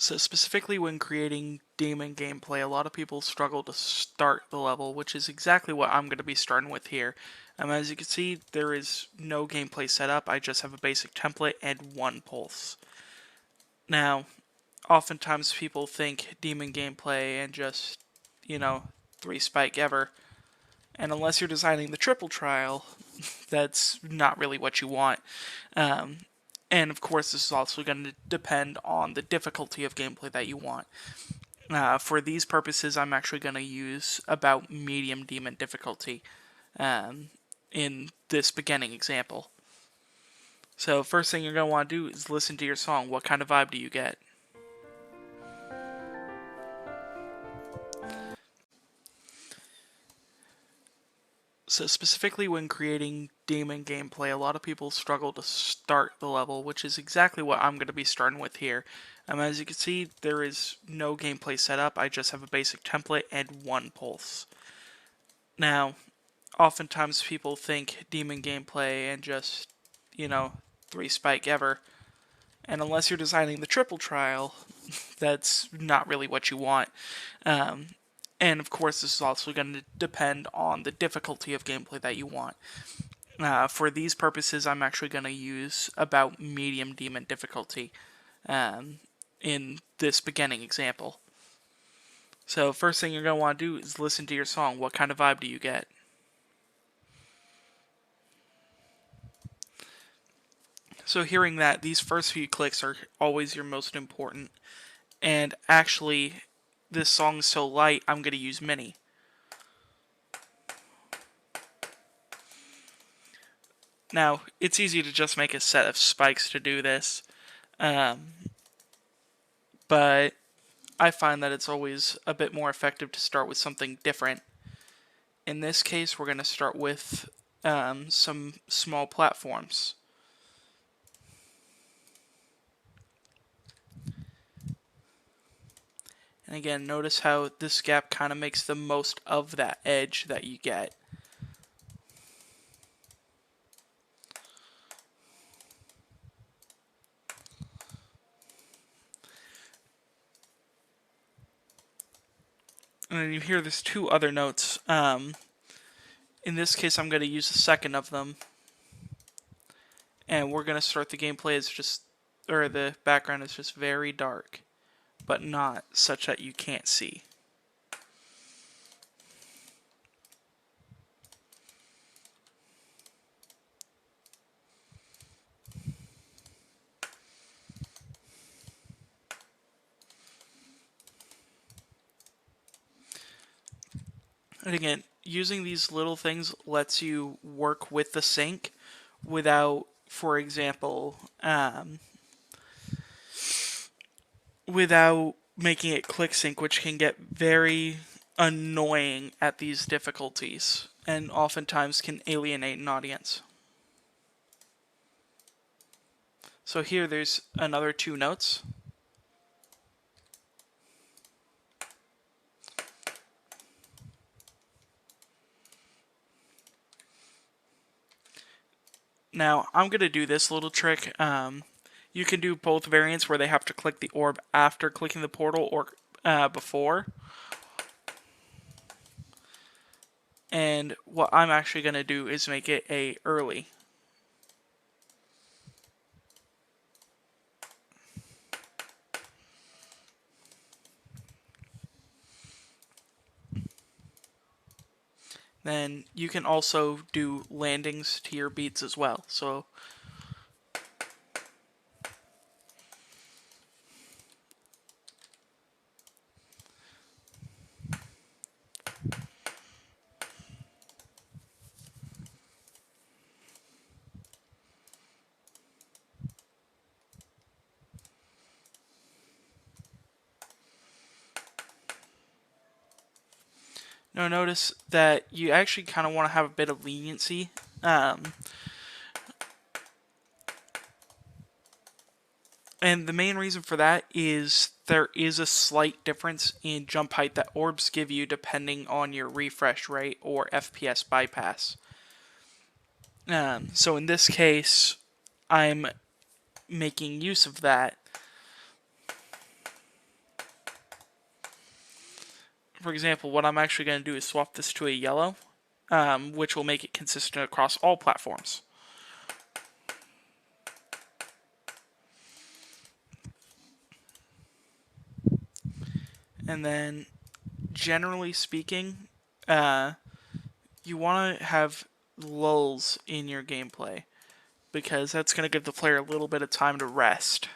So specifically when creating demon gameplay, a lot of people struggle to start the level, which is exactly what I'm going to be starting with here. As you can see, there is no gameplay setup. I just have a basic template and one pulse. Now, oftentimes people think demon gameplay and just, 3 spike ever. And unless you're designing the triple trial, that's not really what you want. Um, and of course, this is also going to depend on the difficulty of gameplay that you want. For these purposes, I'm actually going to use about medium demon difficulty in this beginning example. So first thing you're going to want to do is listen to your song. What kind of vibe do you get? So specifically when creating demon gameplay, a lot of people struggle to start the level, which is exactly what I'm going to be starting with here. As you can see, there is no gameplay setup. I just have a basic template and one pulse. Now, oftentimes people think demon gameplay and just, 3 spike ever. And unless you're designing the triple trial, that's not really what you want. And of course, this is also going to depend on the difficulty of gameplay that you want. For these purposes, I'm actually going to use about medium demon difficulty in this beginning example. So first thing you're going to want to do is listen to your song. What kind of vibe do you get? So hearing that, these first few clicks are always your most important. And actually, this song's so light, I'm going to use mini. Now, it's easy to just make a set of spikes to do this, but I find that it's always a bit more effective to start with something different. In this case, we're going to start with some small platforms. And again, notice how this gap kind of makes the most of that edge that you get. And then you hear there's 2 other notes. In this case, I'm going to use the second of them. And we're going to start the gameplay as the background is just very dark, but not such that you can't see. And again, using these little things lets you work with the sync without, for example, without making it click sync, which can get very annoying at these difficulties and oftentimes can alienate an audience. So here there's another 2 notes. Now, I'm going to do this little trick. You can do both variants where they have to click the orb after clicking the portal or before. And what I'm actually going to do is make it a early. Then you can also do landings to your beats as well. So now notice that you actually kind of want to have a bit of leniency. And the main reason for that is there is a slight difference in jump height that orbs give you depending on your refresh rate or FPS bypass. So in this case, I'm making use of that. For example, what I'm actually going to do is swap this to a yellow, which will make it consistent across all platforms. And then, generally speaking, you want to have lulls in your gameplay, because that's going to give the player a little bit of time to rest.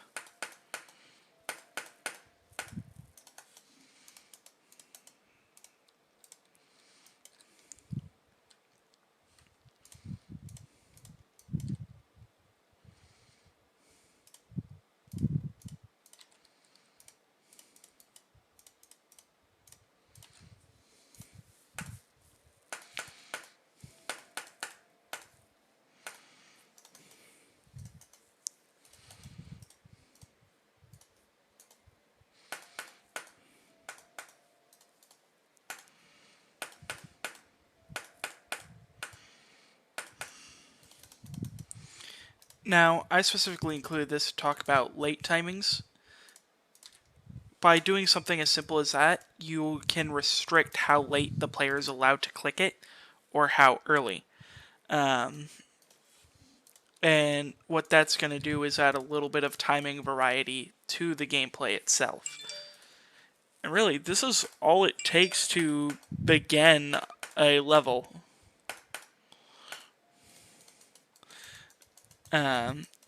Now, I specifically included this to talk about late timings. By doing something as simple as that, you can restrict how late the player is allowed to click it, or how early. And what that's going to do is add a little bit of timing variety to the gameplay itself. And really, this is all it takes to begin a level.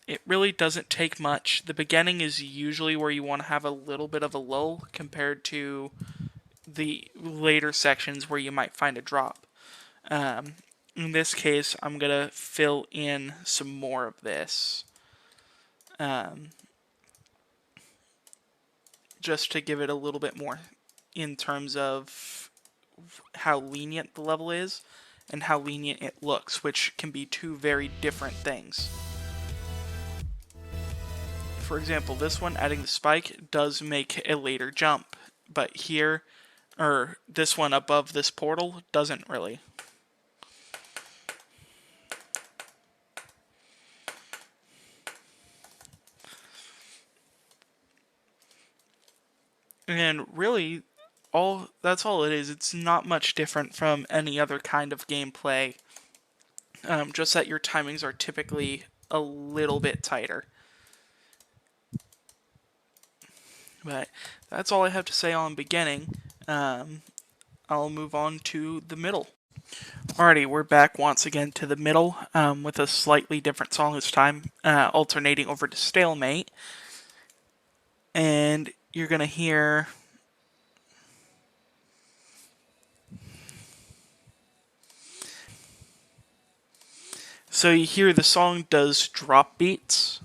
It really doesn't take much. The beginning is usually where you want to have a little bit of a lull compared to the later sections where you might find a drop. In this case, I'm going to fill in some more of this. Just to give it a little bit more in terms of how lenient the level is and how lenient it looks, which can be two very different things. For example, this one, adding the spike, does make a later jump, but here, or this one above this portal, doesn't really. And really, that's all it is. It's not much different from any other kind of gameplay, just that your timings are typically a little bit tighter. But that's all I have to say on beginning. I'll move on to the middle. Alrighty, we're back once again to the middle with a slightly different song this time, alternating over to Stalemate. And you're going to hear... So you hear the song does drop beats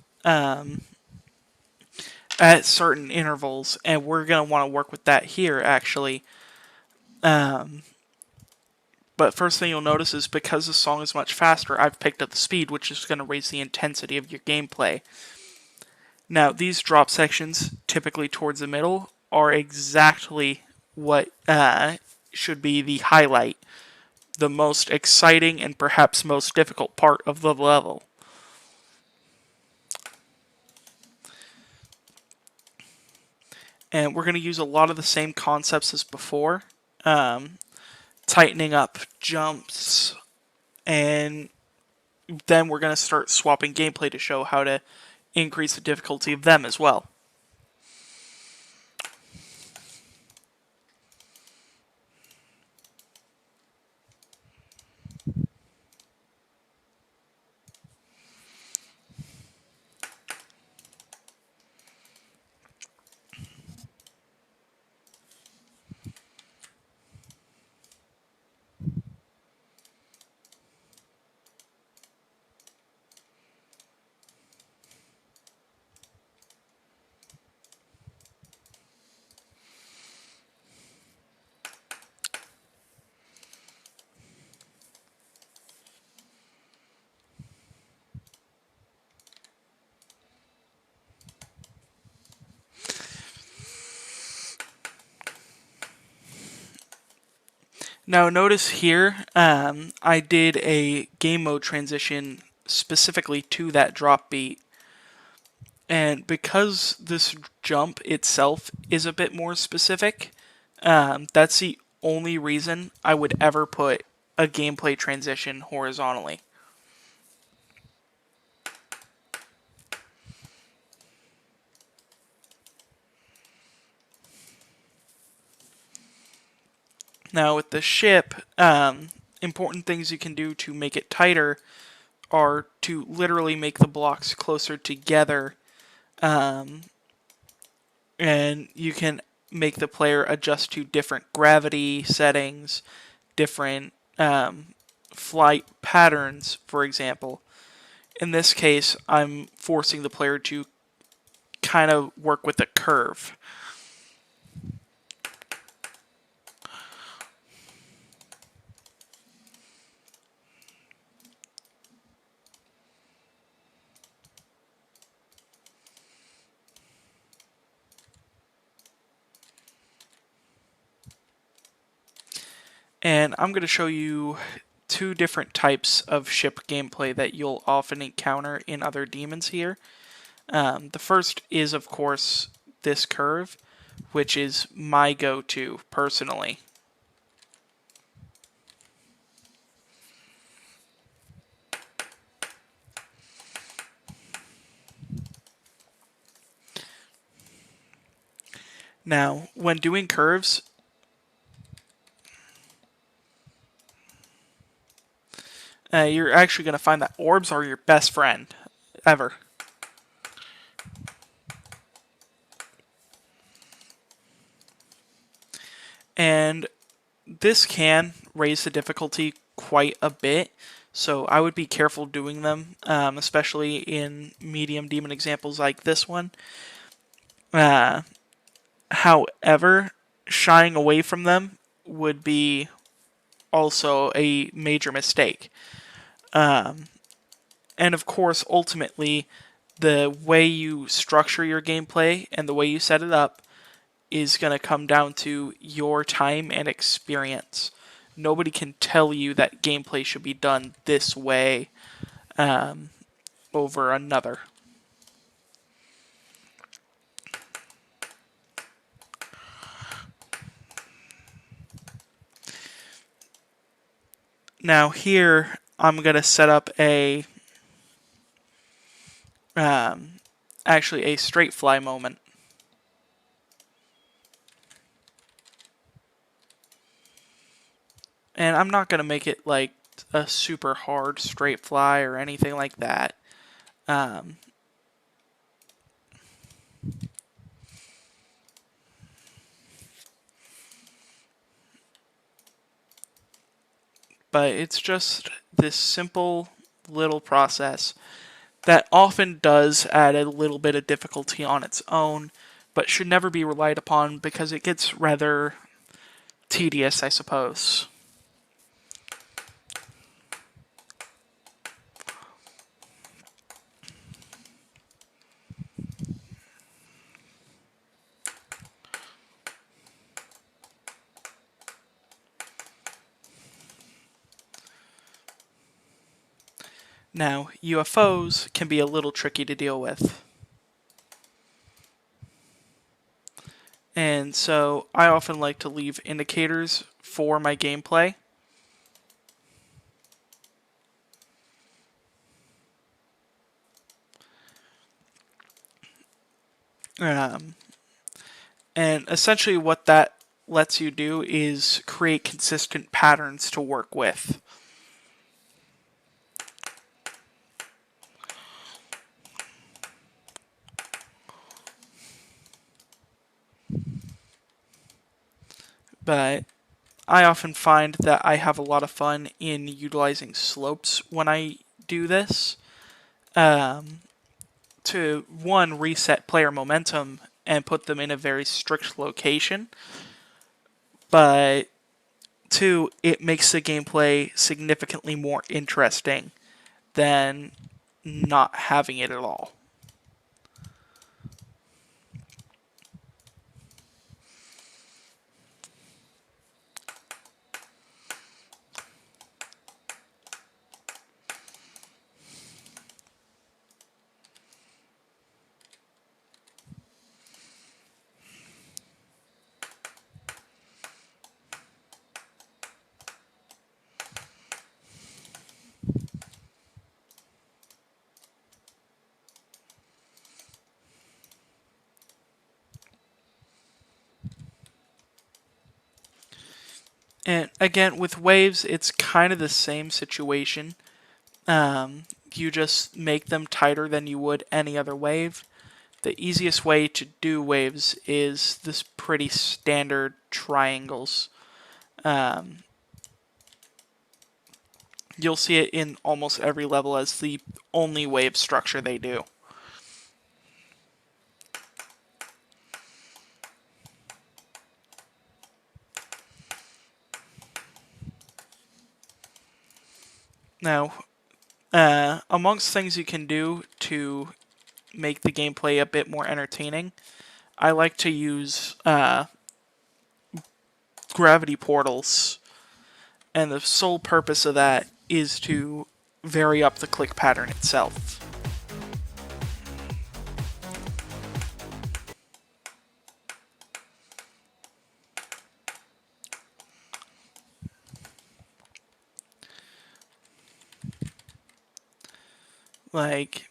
at certain intervals, and we're going to want to work with that here, actually. But first thing you'll notice is because the song is much faster, I've picked up the speed, which is going to raise the intensity of your gameplay. Now, these drop sections, typically towards the middle, are exactly what should be the highlight, the most exciting and perhaps most difficult part of the level. And we're going to use a lot of the same concepts as before, tightening up jumps, and then we're going to start swapping gameplay to show how to increase the difficulty of them as well. Now notice here, I did a game mode transition specifically to that drop beat. And because this jump itself is a bit more specific, that's the only reason I would ever put a gameplay transition horizontally. Now with the ship, important things you can do to make it tighter are to literally make the blocks closer together, and you can make the player adjust to different gravity settings, different flight patterns, for example. In this case, I'm forcing the player to kind of work with a curve. And I'm going to show you two different types of ship gameplay that you'll often encounter in other demons here. The first is, of course, this curve, which is my go-to personally. Now, when doing curves, you're actually going to find that orbs are your best friend ever. And this can raise the difficulty quite a bit, so I would be careful doing them, especially in medium demon examples like this one. However, shying away from them would be also a major mistake. And of course, ultimately, the way you structure your gameplay and the way you set it up is going to come down to your time and experience. Nobody can tell you that gameplay should be done this way over another. Now here, I'm going to set up actually a straight fly moment. And I'm not going to make it like a super hard straight fly or anything like that. But it's just this simple little process that often does add a little bit of difficulty on its own, but should never be relied upon because it gets rather tedious, I suppose. Now, UFOs can be a little tricky to deal with. And so I often like to leave indicators for my gameplay. And essentially what that lets you do is create consistent patterns to work with. But I often find that I have a lot of fun in utilizing slopes when I do this. To one, reset player momentum and put them in a very strict location. But two, it makes the gameplay significantly more interesting than not having it at all. And again, with waves, it's kind of the same situation. You just make them tighter than you would any other wave. The easiest way to do waves is this pretty standard triangles. Um, you'll see it in almost every level as the only wave structure they do. Now, amongst things you can do to make the gameplay a bit more entertaining, I like to use gravity portals, and the sole purpose of that is to vary up the click pattern itself. Like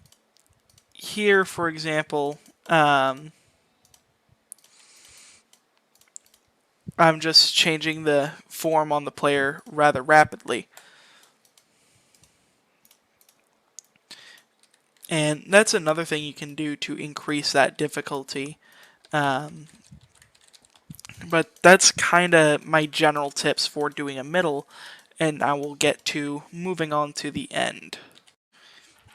here, for example, I'm just changing the form on the player rather rapidly. And that's another thing you can do to increase that difficulty. Um, but that's kind of my general tips for doing a middle, and I will get to moving on to the end.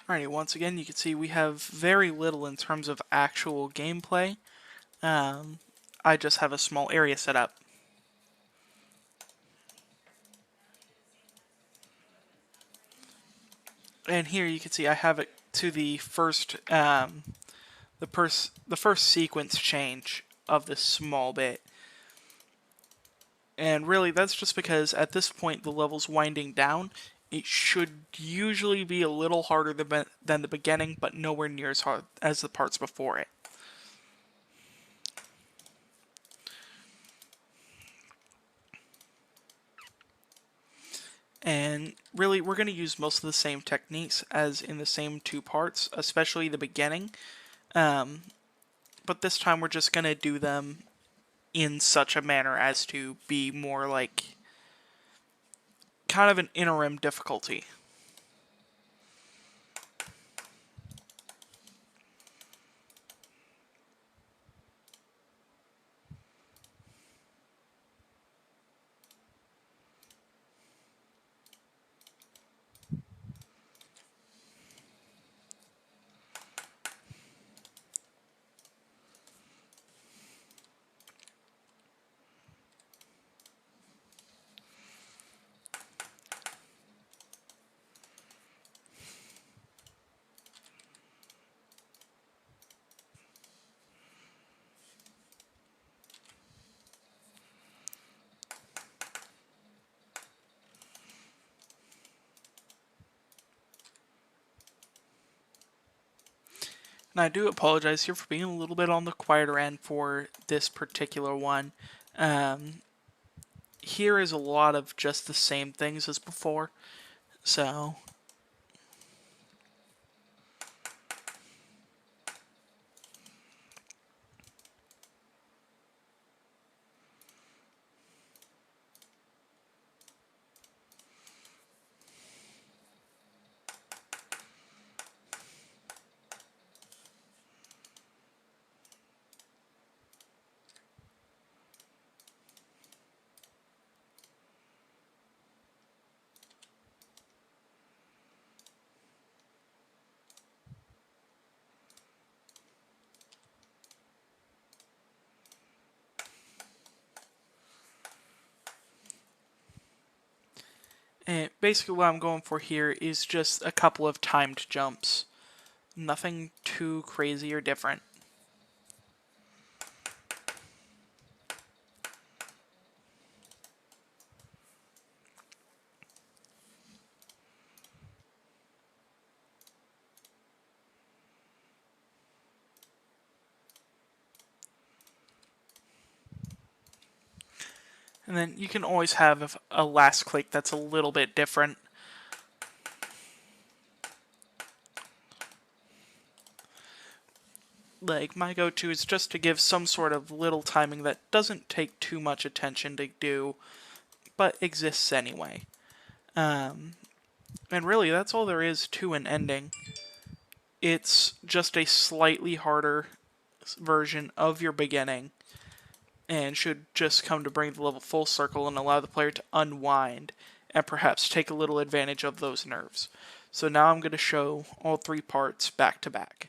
Alrighty, once again, you can see we have very little in terms of actual gameplay. Um, I just have a small area set up. And here you can see I have it to the first the first sequence change of this small bit. And really that's just because at this point the level's winding down. It should usually be a little harder than the beginning, but nowhere near as hard as the parts before it. And really, we're going to use most of the same techniques as in the same two parts, especially the beginning. But this time we're just going to do them in such a manner as to be more like kind of an interim difficulty. And I do apologize here for being a little bit on the quieter end for this particular one. Here is a lot of just the same things as before, so and basically what I'm going for here is just a couple of timed jumps. Nothing too crazy or different. And then you can always have a last click that's a little bit different. Like, my go-to is just to give some sort of little timing that doesn't take too much attention to do, but exists anyway. And really, that's all there is to an ending. It's just a slightly harder version of your beginning, and should just come to bring the level full circle and allow the player to unwind and perhaps take a little advantage of those nerves. So now I'm going to show all three parts back to back.